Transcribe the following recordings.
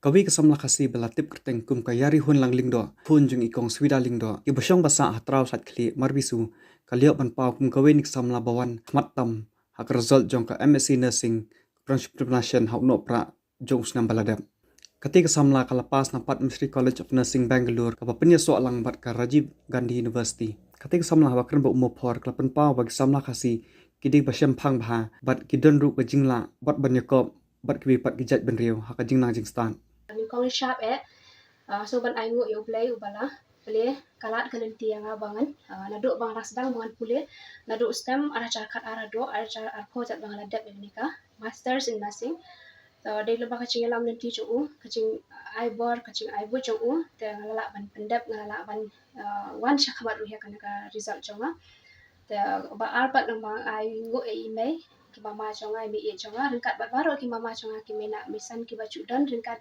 Kawi kesamla kasi belatip kerteng kum kayari hun lang lingdo hun jung ikong swida lingdo i bosyong basa hatraw sat kli marbisu kaliok ban pau kum kawi nik samla bawan matam hak result jong ka MSc nursing entrepreneurship hak no pra jong snam baladap kati kesamla kalapas napat Ministry College of Nursing Bangalore ka papenya so alang bat ka Rajiv Gandhi University kati kesamla wakren ba umo por kalapan pau bagi samla kasi kidik basyam phang bha bat kidon ru bajingla bat banyakop bat kibi pat gijat benriu hak jing nang jing stan Mình con sharp so ban ai ngu yo play ubala play kalat kalen tiang abangan na do bang ras dang bangan pule na do stem ara char khat ara do ara char ar ko jat bang ladap nika masters in nursing so de lo ba kaching lam nanti chu kaching ai bor kaching ai bu chu te ngala ban pendap ngala ban wan shakhabat ruya kana ka result chonga te ba ar pat nang bang ai ngu e email ki mama chonga mi e chonga ringkat bat baro ki mama chonga ki mena misan ki ba chu dan ringkat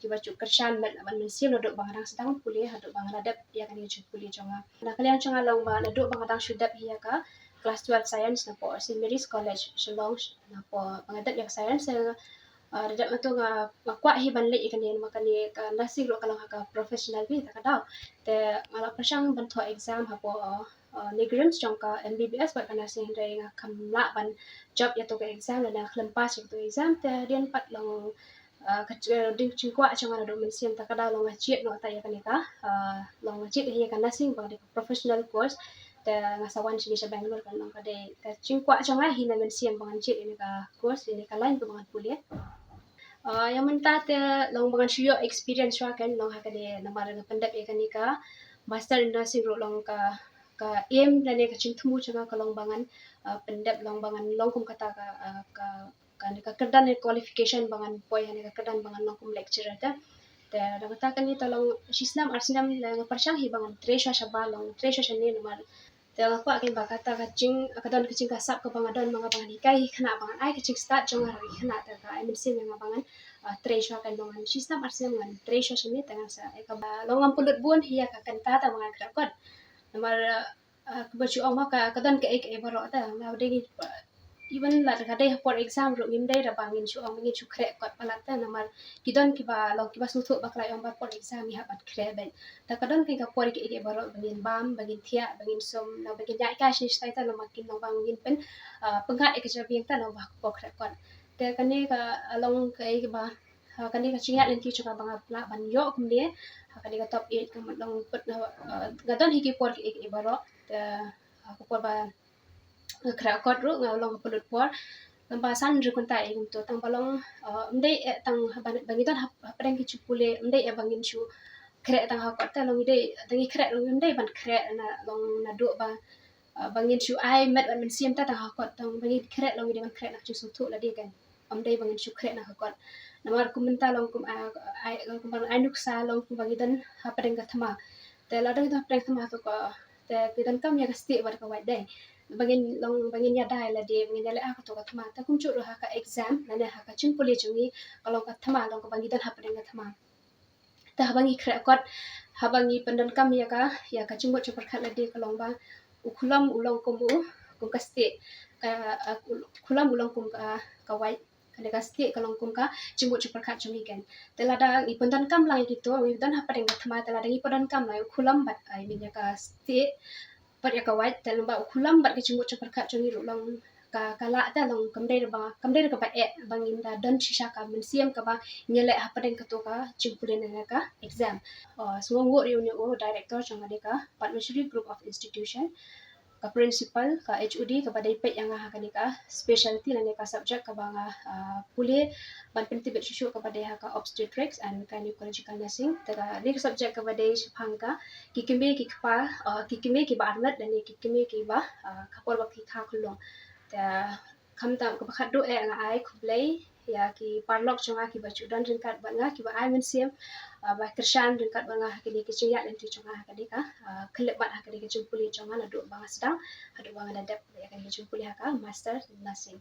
ki ba chu kershan met ban sim lo dok bang rang sedang kuliah dok bang radap ya kan chu kuliah chonga na kalian chonga long ba na dok bang radang shudap hiya ka class 12 science na po St Mary's College Shillong na po pangadap yang science radap na to nga kwa hi ban le ikan yan makani ka nasig lo kalang ka professional bi ta daw te ngala pasyang ban to exam ha po negrims trong ka MBBS bat kana sing dai nga kamla ban job ya to ka exam la na khlam pass to exam te dian pat long ding chingkwa changa do min sim ta kada long chiet no ta ya kanita long chiet hi kan nasing bang de professional course te ngasawan sini sa Bangalore kan long kade ta chingkwa changa hi na min sim bang chiet ini ka course ini ka lain to bang kuliah yang menta te long bang shio experience wa kan long hakade namara nga pandap e kanika master in nursing ro long ka aim dan ka chingtmu changa ka long bangan pandap long bangan long kum kata ka ka kedan qualification bangan poi hani ka kedan bangan long kum lecturer ta te kata kan ni tolong sisnam arsinam lang parsang hi bangan tresha shaba long tresha shani nomar te aku akin bakata kacing kadon kacing kasap ka bangadon mga bangan hikai khana bangan ai kacing start jonga ri khana ta ka ai min nga bangan tresha kan bangan sisnam arsinam ngan tresha shani tanga sa e ka ba longam pulut bun hiya ka kanta ta bangan krakot nomor kebacu oma ka kadon ke ek e baro ta ma degi even la kadai for exam ro ngim dai ra bangin chu ong ngi chu kre kot palata namar kidon ki ba lo ki ba su thu bakla yong ba for exam ya bat kre ben ta kadon ki ka por ki e baro bangin bam bangin thia bangin som na bangin ya ka shi stai ta no makin no bangin pen pengat e ka jabiang ta no ba ko kre kot te kani ka along ka e ba kani ka chingat len ki chu ka banga pla ban yo kum dia kani ka top 8 ka long put gadon hi ki por ki e baro te ko por ba kra kot ru long pulut por lambasan ru kunta e to tang balong ndai tang bangi ton hapren ki chupule ndai bangin chu kre tang ha kot ta long dai tangi kre long ndai ban kre na long na do ba bangin chu ai met ban sim ta tang ha kot tang bangi kre long dai ban kre na chu su thu la dai kan dai bangin chu kre na ha kot namar kuminta long kum ai kum bang ai nuk sa long kum bangi dan hapren ka thama te la dai hapren thama to ko te kidan kam ya kasti bar ka wai dai bangin long bangin ya dai la de bangin ya la ka to ka thama ta kum chu ro ha ka exam na ne ha ka chin puli chungi kalau ka thama long ka bangi dan hapren ka thama ta habangi kre kot habangi pandan kam ya ka chimbo chupar khat la de ka long ba ukulam ulong kumbu kum ka sti kulam ulong kum ka wai kada ka sti ka long kum ka chimbo chupar khat chungi kan telada i pandan kam lang gitu i dan hapren ka thama telada i pandan kam lai ukulam bat ai min ya ka sti pat ya ka wai telung ba ukulam bat ka chimbo chupar khat chungi ru long ka kala ta long kamdei ka ba e bangin da don shisha ka min siam ka ba nyele hapren ka to ka chimpule na ka exam so ngo ri o director changa de ka partnership group of institution ka principal ka HOD ka ba dai pe yang ha ka ni ka specialty na ka subject ka ba nga pule ban pinti bet shishu ka ba dai ha ka obstetrics and gynecological nursing ta ka ri subject ka ba dai phang ka kikime ki pa kikime ki ba arnat dan kikime ki ba kapor ba ki kha khulong ta khamta ka bakhat do e nga ai khublei ya ki parlok chonga ki ba chudan rin kat ba nga ki ba ai min sim ba kershan rin kat ba nga ki ki chiya len ti chonga ka di ka khlep ba ka di ki chumpuli chonga na do ba sedang adu ba nga dap ya ka chumpuli ka master nursing